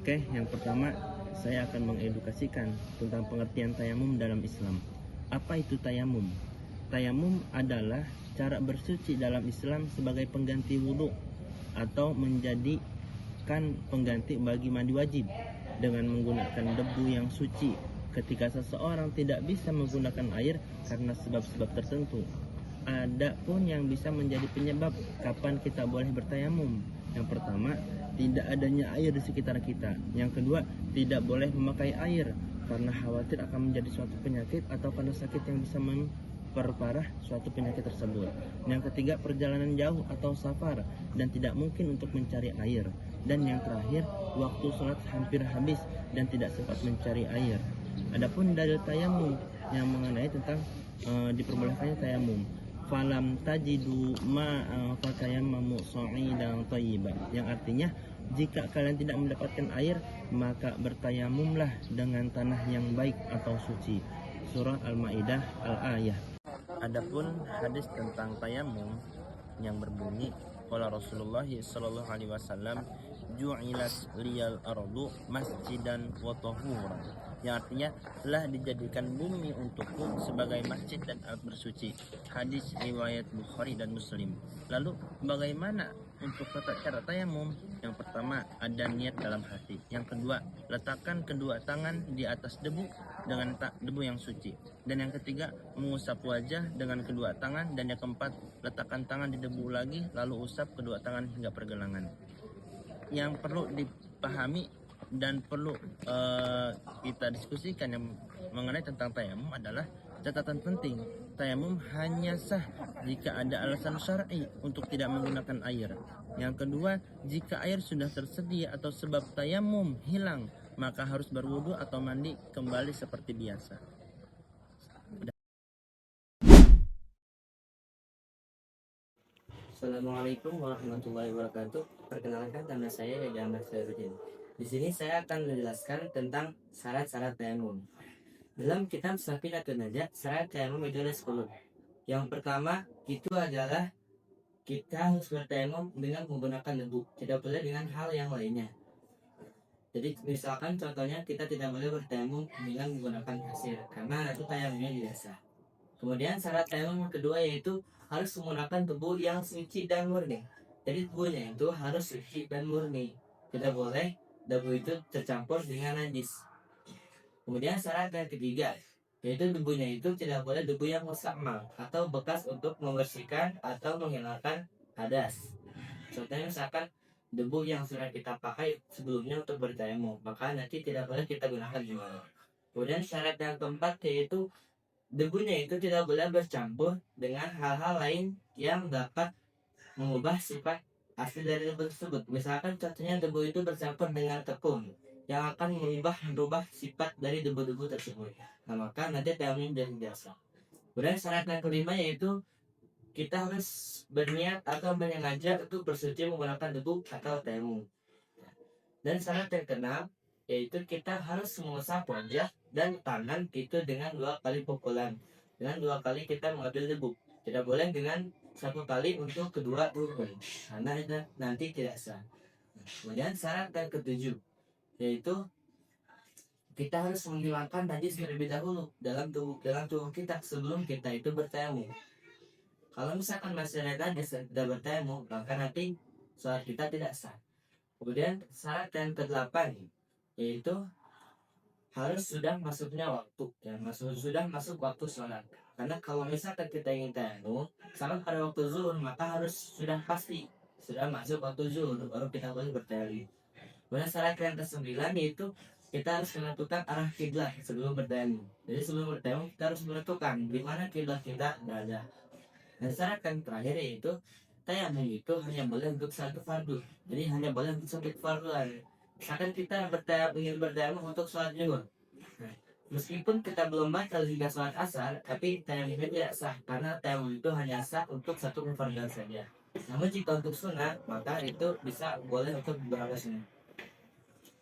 Oke, yang pertama saya akan mengedukasikan tentang pengertian tayamum dalam Islam. Apa itu tayamum? Tayamum adalah cara bersuci dalam Islam sebagai pengganti wudhu atau menjadikan pengganti bagi mandi wajib dengan menggunakan debu yang suci ketika seseorang tidak bisa menggunakan air karena sebab-sebab tertentu. Ada pun yang bisa menjadi penyebab kapan kita boleh bertayamum. Yang pertama, tidak adanya air di sekitar kita. Yang kedua, tidak boleh memakai air karena khawatir akan menjadi suatu penyakit atau karena sakit yang bisa memperparah suatu penyakit tersebut. Yang ketiga, perjalanan jauh atau safar dan tidak mungkin untuk mencari air. Dan yang terakhir, waktu sholat hampir habis dan tidak sempat mencari air. Adapun dalil tayamum yang mengenai tentang diperbolehkannya tayamum. Falam tajidu fatayammamu sa'idan thayyiban, yang artinya jika kalian tidak mendapatkan air maka bertayamumlah dengan tanah yang baik atau suci. Surah Al-Maidah Al-Ayah. Adapun hadis tentang tayamum yang berbunyi qala Rasulullah sallallahu alaihi wasallam ju'ilas liyal ardu masjidan wa tahuran, yang artinya telah dijadikan bumi untukku sebagai masjid dan alat bersuci. Hadis riwayat Bukhari dan Muslim. Lalu bagaimana untuk tata cara tayamum? Yang pertama, ada niat dalam hati. Yang kedua, letakkan kedua tangan di atas debu dengan debu yang suci. Dan yang ketiga, mengusap wajah dengan kedua tangan. Dan yang keempat, letakkan tangan di debu lagi lalu usap kedua tangan hingga pergelangan. Yang perlu dipahami dan perlu kita diskusikan yang mengenai tentang tayamum adalah catatan penting. Tayamum hanya sah jika ada alasan syar'i untuk tidak menggunakan air. Yang kedua, jika air sudah tersedia atau sebab tayamum hilang, maka harus berwudu atau mandi kembali seperti biasa. Assalamualaikum warahmatullahi wabarakatuh. Perkenalkan, nama saya Yahya Ahmad Khairuddin. Di sini saya akan menjelaskan tentang syarat-syarat tayamum. Dalam kitab Safinatul Najah, syarat tayamum itu ada 10. Yang pertama itu adalah kita harus bertayamum dengan menggunakan debu, tidak boleh dengan hal yang lainnya. Jadi misalkan contohnya kita tidak boleh bertayamum dengan menggunakan pasir karena itu tayamumnya tidak sah. Kemudian syarat tayamum yang kedua yaitu harus menggunakan debu yang suci dan murni. Jadi debunya itu harus suci dan murni. Tidak boleh debu itu tercampur dengan najis. Kemudian syarat yang ketiga yaitu debunya itu tidak boleh debu yang mustakmal atau bekas untuk membersihkan atau menghilangkan hadas. Contohnya misalkan debu yang sudah kita pakai sebelumnya untuk bertayamum, maka nanti tidak boleh kita gunakan juga. Kemudian syarat yang keempat yaitu debunya itu tidak boleh bercampur dengan hal-hal lain yang dapat mengubah sifat asli dari debu tersebut. Misalkan contohnya debu itu bercampur dengan tepung yang akan merubah sifat dari debu-debu tersebut. Nah, maka nanti tayamum jadi biasa. Kemudian syarat yang kelima yaitu kita harus berniat atau menyengaja untuk bersuci menggunakan debu atau tayamum. Dan syarat yang keenam yaitu kita harus mengusap wajah dan tangan itu dengan 2 kali pukulan. Dengan 2 kali kita mengambil debu. Tidak boleh dengan 1 kali untuk kedua pukul, karena itu nanti tidak sah. Kemudian syarat yang ketujuh yaitu kita harus menghilangkan najis terlebih dahulu dalam tubuh kita sebelum kita itu bertayamum. Kalau misalkan masih ada najis dan tidak bertayamum, maka nanti sholat kita tidak sah. Kemudian syarat yang ke-8 yaitu harus sudah masuknya waktu, sudah masuk waktu sholat. Karena kalau misalkan kita ingin tayamum sama pada waktu zuhur, maka harus sudah pasti sudah masuk waktu zuhur baru kita boleh bertayamum. Kemudian syarat yang ke-9 yaitu kita harus menentukan arah kiblat sebelum bertayamum. Jadi sebelum bertayamum kita harus menentukan di mana kiblat kita berada. Dan syarat yang terakhir yaitu tayamum itu hanya boleh untuk satu fardu. Jadi hanya boleh untuk satu fardu. Misalkan kita ingin bertayamum untuk sholat zuhur, meskipun kita belum batal hingga sholat asar, tapi tayamumnya tidak sah karena tayamum itu hanya sah untuk satu kefarduan saja. Namun jika untuk sunnah, maka itu bisa boleh untuk beberapa sunnah.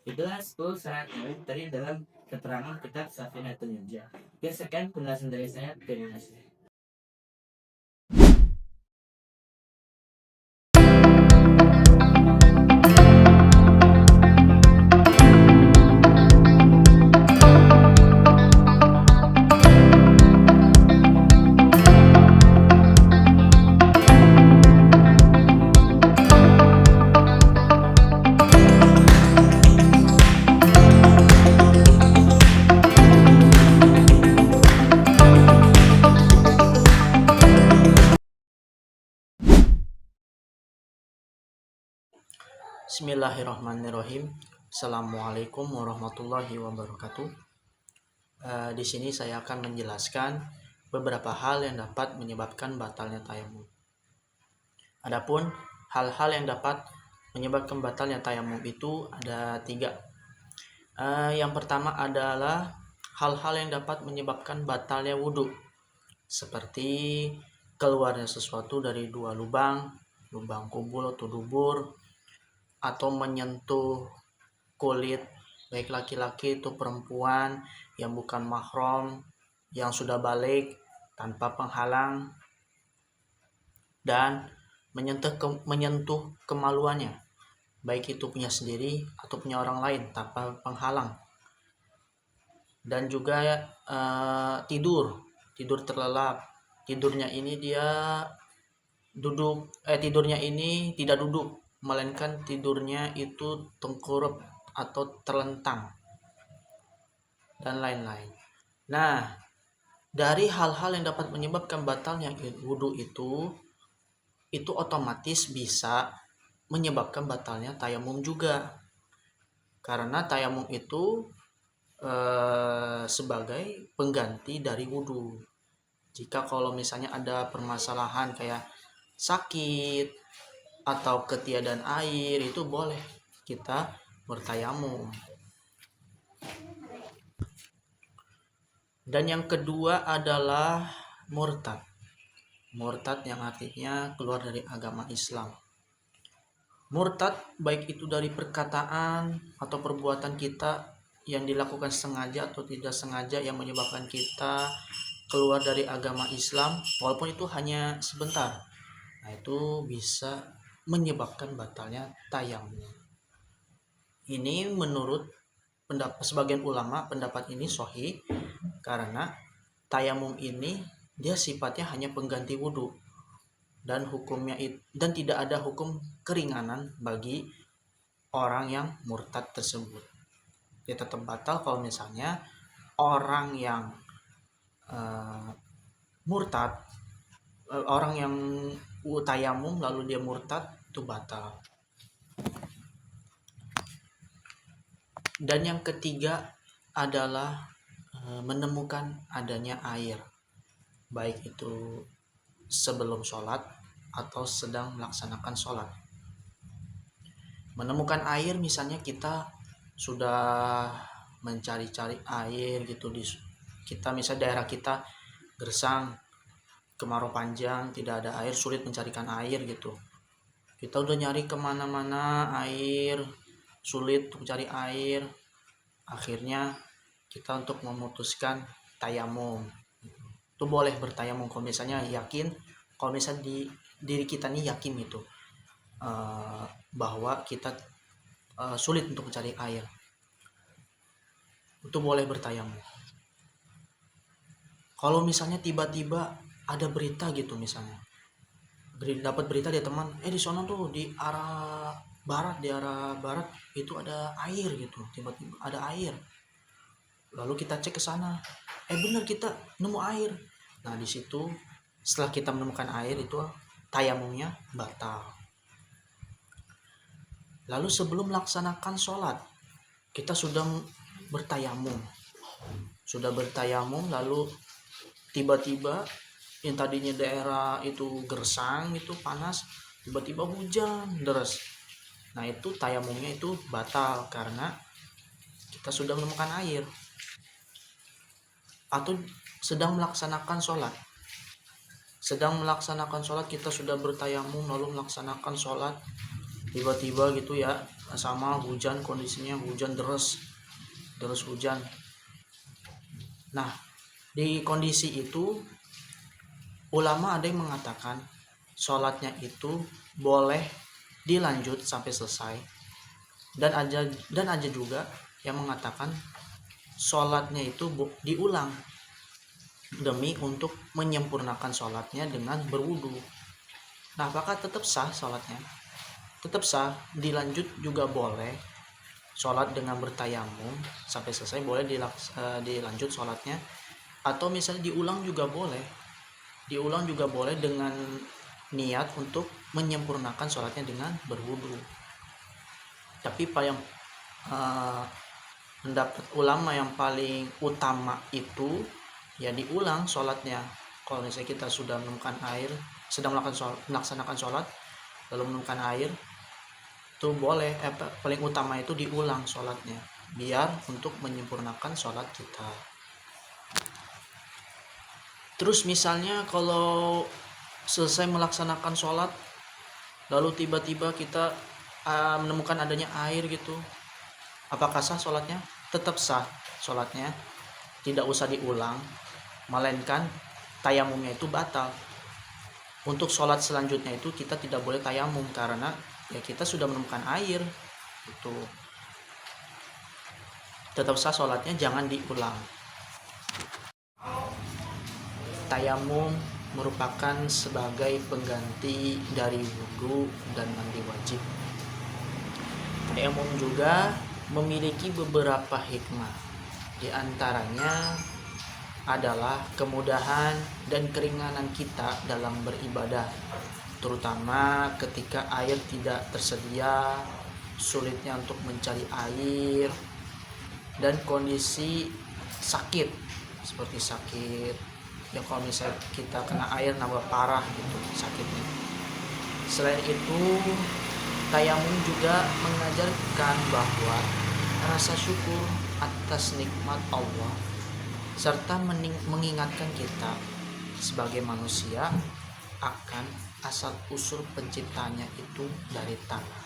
Itulah 10 syarat tayamum tadi dalam keterangan kitab Safinatul Najah. Oke, sekian penjelasan dari saya. Terima kasih. Bismillahirrahmanirrahim. Assalamualaikum warahmatullahi wabarakatuh. Di sini saya akan menjelaskan beberapa hal yang dapat menyebabkan batalnya tayamum. Adapun hal-hal yang dapat menyebabkan batalnya tayamum itu ada 3. Yang pertama adalah hal-hal yang dapat menyebabkan batalnya wudhu, seperti keluarnya sesuatu dari 2 lubang kubul atau dubur, atau menyentuh kulit baik laki-laki atau perempuan yang bukan mahram, yang sudah balik tanpa penghalang, dan menyentuh kemaluannya, baik itu punya sendiri atau punya orang lain tanpa penghalang. Dan juga tidur terlelap. Tidurnya ini tidurnya ini tidak duduk, melainkan tidurnya itu tengkurap atau terlentang, dan lain-lain. Nah, dari hal-hal yang dapat menyebabkan batalnya wudhu itu otomatis bisa menyebabkan batalnya tayamum juga, karena tayamum itu sebagai pengganti dari wudhu. Jika kalau misalnya ada permasalahan kayak sakit atau ketiadaan air, itu boleh kita bertayamum. Dan yang kedua adalah murtad. Murtad yang artinya keluar dari agama Islam. Murtad baik itu dari perkataan atau perbuatan kita yang dilakukan sengaja atau tidak sengaja yang menyebabkan kita keluar dari agama Islam, walaupun itu hanya sebentar. Nah, itu bisa menyebabkan batalnya tayamum. Ini menurut sebagian ulama, pendapat ini sahih karena tayamum ini dia sifatnya hanya pengganti wudhu, dan hukumnya dan tidak ada hukum keringanan bagi orang yang murtad tersebut. Dia tetap batal kalau misalnya orang yang murtad, orang yang tayamum lalu dia murtad, itu batal. Dan yang ketiga adalah menemukan adanya air, baik itu sebelum sholat atau sedang melaksanakan sholat. Menemukan air, misalnya kita sudah mencari-cari air gitu, kita misalnya daerah kita gersang, kemarau panjang, tidak ada air, sulit mencarikan air gitu. Kita udah nyari kemana-mana air, sulit untuk mencari air. Akhirnya kita untuk memutuskan tayamum. Itu boleh bertayamum kalau misalnya yakin, kalau misalnya di diri kita nih yakin gitu bahwa kita sulit untuk mencari air, itu boleh bertayamum. Kalau misalnya tiba-tiba ada berita gitu, misalnya dapat berita dari teman, di sana tuh di arah barat itu ada air gitu, tiba-tiba ada air. Lalu kita cek ke sana, benar kita nemu air. Nah, di situ setelah kita menemukan air itu tayamumnya batal. Lalu sebelum melaksanakan sholat, kita sudah bertayamum, lalu tiba-tiba yang tadinya daerah itu gersang, itu panas, tiba-tiba hujan deras. Nah, itu tayamumnya itu batal karena kita sudah menemukan air. Atau sedang melaksanakan sholat, kita sudah bertayamum lalu melaksanakan sholat, tiba-tiba gitu ya, sama hujan, kondisinya hujan deras hujan. Nah, di kondisi itu ulama ada yang mengatakan sholatnya itu boleh dilanjut sampai selesai, dan ada juga yang mengatakan sholatnya itu diulang demi untuk menyempurnakan sholatnya dengan berwudu. Nah, apakah tetap sah sholatnya? Tetap sah, dilanjut juga boleh. Sholat dengan bertayamum sampai selesai boleh dilanjut sholatnya, atau misalnya diulang juga boleh dengan niat untuk menyempurnakan sholatnya dengan berwudu. Tapi pendapat ulama yang paling utama itu ya diulang sholatnya. Kalau misalnya kita sudah menemukan air, sedang melaksanakan sholat, lalu menemukan air, itu boleh, paling utama itu diulang sholatnya, biar untuk menyempurnakan sholat kita. Terus misalnya kalau selesai melaksanakan sholat, lalu tiba-tiba kita menemukan adanya air gitu, apakah sah sholatnya? Tetap sah sholatnya, tidak usah diulang, melainkan tayamumnya itu batal. Untuk sholat selanjutnya itu kita tidak boleh tayamum karena ya kita sudah menemukan air itu. Tetap sah sholatnya, jangan diulang. Tayamum merupakan sebagai pengganti dari wudhu dan mandi wajib. Tayamum juga memiliki beberapa hikmah. Di antaranya adalah kemudahan dan keringanan kita dalam beribadah, terutama ketika air tidak tersedia, sulitnya untuk mencari air, dan kondisi sakit seperti sakit ya, kalau misalnya kita kena air nambah parah gitu sakitnya. Selain itu, tayamum juga mengajarkan bahwa rasa syukur atas nikmat Allah, serta mengingatkan kita sebagai manusia akan asal usul penciptanya itu dari tanah.